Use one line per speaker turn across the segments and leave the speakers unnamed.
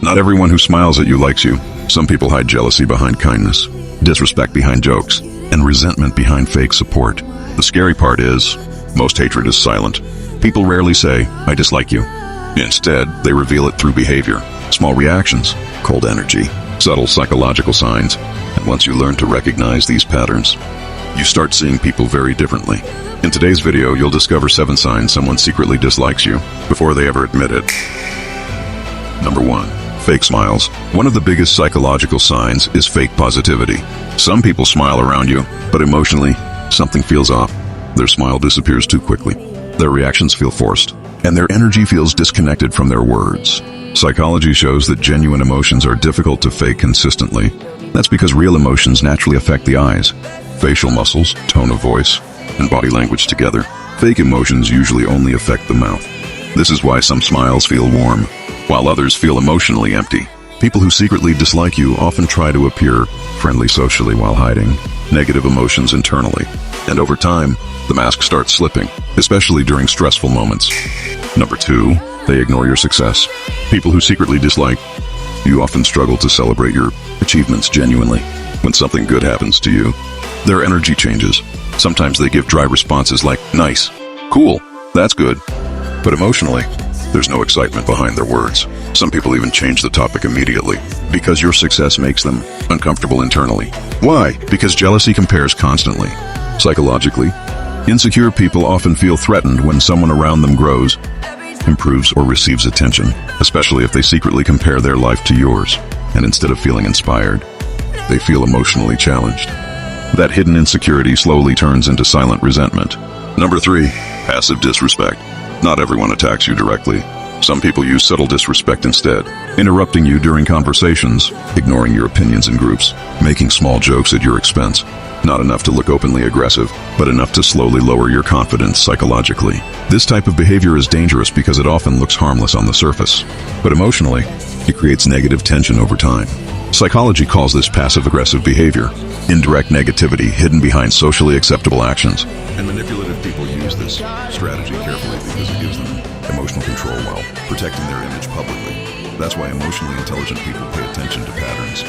Not everyone who smiles at you likes you. Some people hide jealousy behind kindness, disrespect behind jokes, and resentment behind fake support. The scary part is, most hatred is silent. People rarely say, "I dislike you." Instead, they reveal it through behavior, small reactions, cold energy, subtle psychological signs. And once you learn to recognize these patterns, you start seeing people very differently. In today's video, you'll discover 7 signs someone secretly dislikes you before they ever admit it. Number 1. Fake smiles. One of the biggest psychological signs is fake positivity. Some people smile around you, but emotionally, something feels off. Their smile disappears too quickly. Their reactions feel forced, and their energy feels disconnected from their words. Psychology shows that genuine emotions are difficult to fake consistently. That's because real emotions naturally affect the eyes, facial muscles, tone of voice, and body language together. Fake emotions usually only affect the mouth. This is why some smiles feel warm, while others feel emotionally empty. People who secretly dislike you often try to appear friendly socially while hiding negative emotions internally. And over time, the mask starts slipping, especially during stressful moments. Number 2, they ignore your success. People who secretly dislike you often struggle to celebrate your achievements genuinely. When something good happens to you, their energy changes. Sometimes they give dry responses like, "Nice," "Cool," "That's good." But emotionally, there's no excitement behind their words. Some people even change the topic immediately because your success makes them uncomfortable internally. Why? Because jealousy compares constantly. Psychologically, insecure people often feel threatened when someone around them grows, improves, or receives attention, especially if they secretly compare their life to yours. And instead of feeling inspired, they feel emotionally challenged. That hidden insecurity slowly turns into silent resentment. Number 3, passive disrespect. Not everyone attacks you directly. Some people use subtle disrespect instead, interrupting you during conversations, ignoring your opinions in groups, making small jokes at your expense. Not enough to look openly aggressive, but enough to slowly lower your confidence psychologically. This type of behavior is dangerous because it often looks harmless on the surface, but emotionally, it creates negative tension over time. Psychology calls this passive-aggressive behavior, indirect negativity hidden behind socially acceptable actions. And manipulative people use this strategy carefully because it gives them emotional control while protecting their image publicly. That's why emotionally intelligent people pay attention to patterns,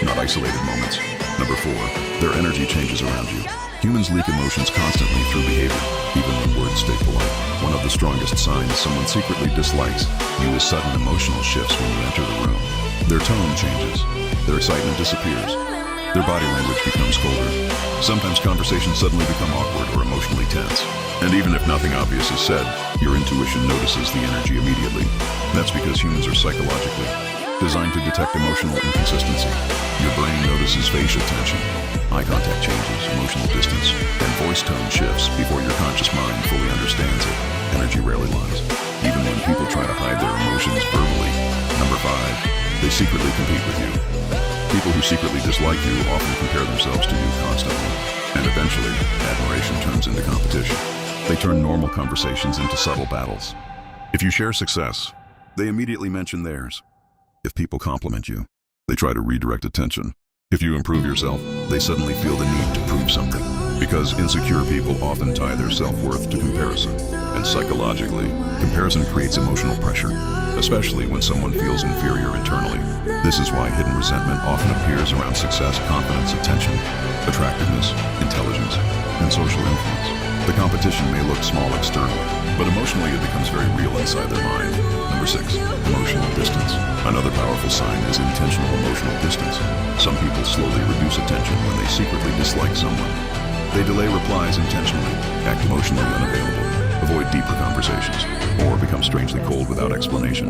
not isolated moments. Number 4, their energy changes around you. Humans leak emotions constantly through behavior, even when words stay polite. One of the strongest signs someone secretly dislikes you is sudden emotional shifts when you enter the room. Their tone changes, their excitement disappears, their body language becomes colder. Sometimes conversations suddenly become awkward or emotionally tense. And even if nothing obvious is said, your intuition notices the energy immediately. That's because humans are psychologically designed to detect emotional inconsistency. Your brain notices facial tension, eye contact changes, emotional distance, and voice tone shifts before your conscious mind fully understands it. Energy rarely lies, even when people try to hide their emotions verbally. Number 5, they secretly compete with you. People who secretly dislike you often compare themselves to you constantly, and eventually, admiration turns into competition. They turn normal conversations into subtle battles. If you share success, they immediately mention theirs. If people compliment you, they try to redirect attention. If you improve yourself, they suddenly feel the need to prove something. Because insecure people often tie their self-worth to comparison. And psychologically, comparison creates emotional pressure, especially when someone feels inferior internally. This is why hidden resentment often appears around success, confidence, attention, attractiveness, intelligence, and social influence. The competition may look small externally, but emotionally it becomes very real inside their mind. Number 6, emotional distance. Another powerful sign is intentional emotional distance. Some people slowly reduce attention when they secretly dislike someone. They delay replies intentionally, act emotionally unavailable, avoid deeper conversations, or become strangely cold without explanation.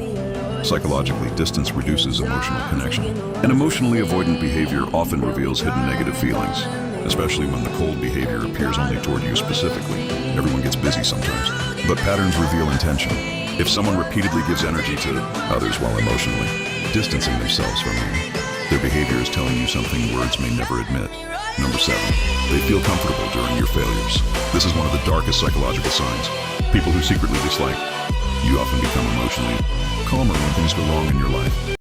Psychologically, distance reduces emotional connection. And emotionally avoidant behavior often reveals hidden negative feelings, especially when the cold behavior appears only toward you specifically. Everyone gets busy sometimes, but patterns reveal intention. If someone repeatedly gives energy to others while emotionally distancing themselves from you, their behavior is telling you something words may never admit. Number 7, they feel comfortable during your failures. This is one of the darkest psychological signs. People who secretly dislike you often become emotionally calmer when things go wrong in your life.